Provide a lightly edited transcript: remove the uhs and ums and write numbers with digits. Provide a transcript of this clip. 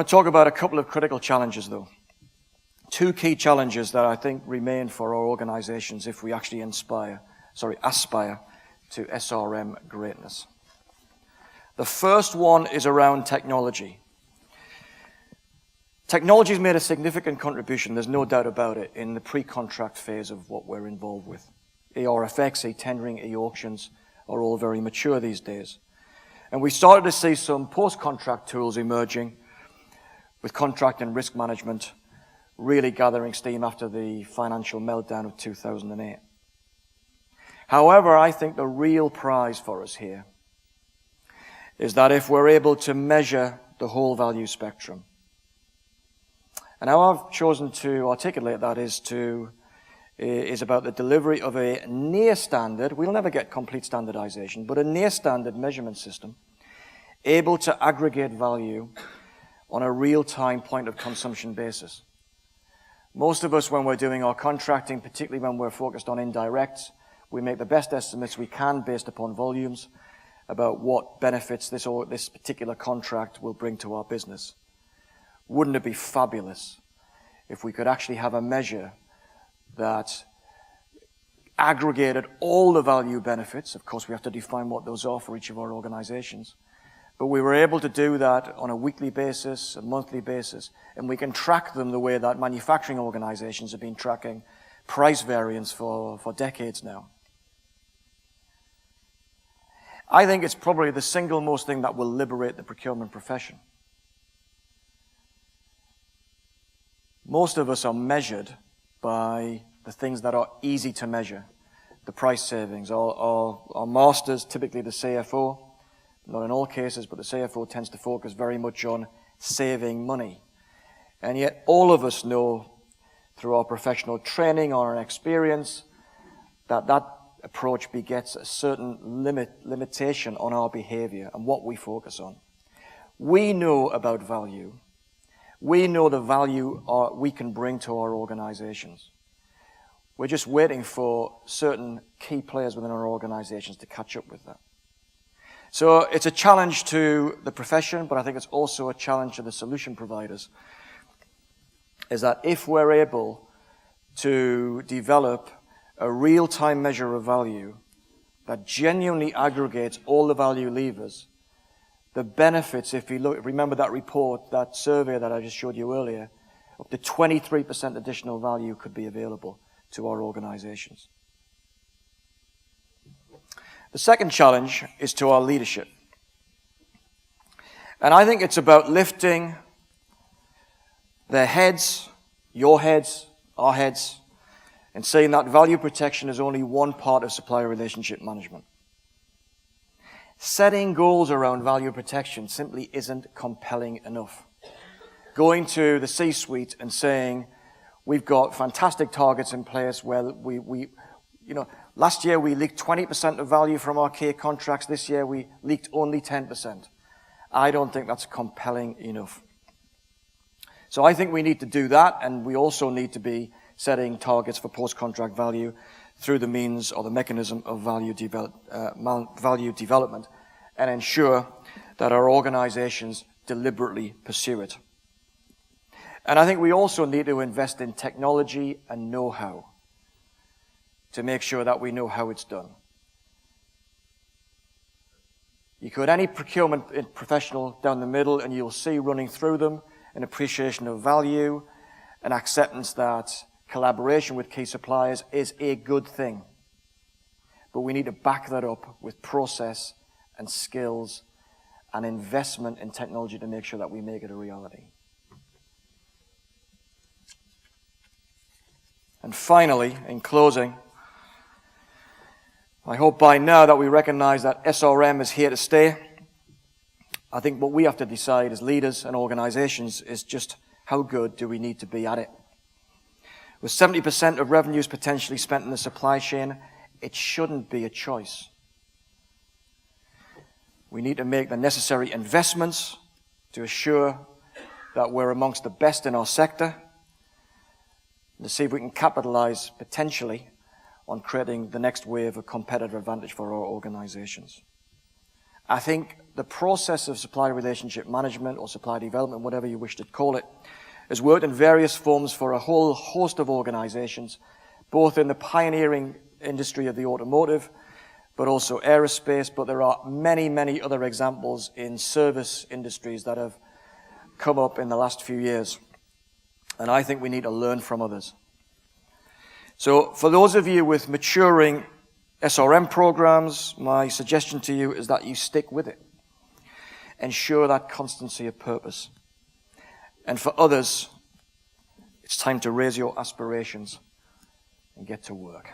want to talk about a couple of critical challenges, though. Two key challenges that I think remain for our organizations if we actually aspire to SRM greatness. The first one is around technology. Technology has made a significant contribution, there's no doubt about it, in the pre-contract phase of what we're involved with. ERFX, e-tendering, e-auctions are all very mature these days. And we started to see some post-contract tools emerging with contract and risk management really gathering steam after the financial meltdown of 2008. However, I think the real prize for us here is that if we're able to measure the whole value spectrum. And how I've chosen to articulate that is about the delivery of a near standard, we'll never get complete standardization, but a near standard measurement system able to aggregate value on a real-time point of consumption basis. Most of us, when we're doing our contracting, particularly when we're focused on indirects, we make the best estimates we can based upon volumes about what benefits this particular contract will bring to our business. Wouldn't it be fabulous if we could actually have a measure that aggregated all the value benefits? Of course, we have to define what those are for each of our organizations. But we were able to do that on a weekly basis, a monthly basis, and we can track them the way that manufacturing organizations have been tracking price variance for decades now. I think it's probably the single most thing that will liberate the procurement profession. Most of us are measured by the things that are easy to measure, the price savings. Our masters, typically the CFO, not in all cases, but the CFO tends to focus very much on saving money. And yet all of us know through our professional training or our experience that that approach begets a certain limitation on our behavior and what we focus on. We know about value. We know the value we can bring to our organizations. We're just waiting for certain key players within our organizations to catch up with that. So it's a challenge to the profession, but I think it's also a challenge to the solution providers, is that if we're able to develop a real-time measure of value that genuinely aggregates all the value levers, the benefits, if you look, remember that report, that survey that I just showed you earlier, up to 23% additional value could be available to our organizations. The second challenge is to our leadership. And I think it's about lifting their heads, your heads, our heads, and saying that value protection is only one part of supplier relationship management. Setting goals around value protection simply isn't compelling enough. Going to the C-suite and saying, we've got fantastic targets in place where last year we leaked 20% of value from our key contracts. This year we leaked only 10%. I don't think that's compelling enough. So I think we need to do that, and we also need to be setting targets for post-contract value through the means or the mechanism of value development, and ensure that our organizations deliberately pursue it. And I think we also need to invest in technology and know-how to make sure that we know how it's done. You could any procurement professional down the middle, and you'll see running through them an appreciation of value, an acceptance that collaboration with key suppliers is a good thing. But we need to back that up with process and skills and investment in technology to make sure that we make it a reality. And finally, in closing, I hope by now that we recognize that SRM is here to stay. I think what we have to decide as leaders and organizations is just how good do we need to be at it. With 70% of revenues potentially spent in the supply chain, it shouldn't be a choice. We need to make the necessary investments to assure that we're amongst the best in our sector, and to see if we can capitalize potentially on creating the next wave of competitive advantage for our organizations. I think the process of supplier relationship management or supplier development, whatever you wish to call it, has worked in various forms for a whole host of organizations, both in the pioneering industry of the automotive, but also aerospace. But there are many, many other examples in service industries that have come up in the last few years. And I think we need to learn from others. So for those of you with maturing SRM programs, my suggestion to you is that you stick with it. Ensure that constancy of purpose. And for others, it's time to raise your aspirations and get to work.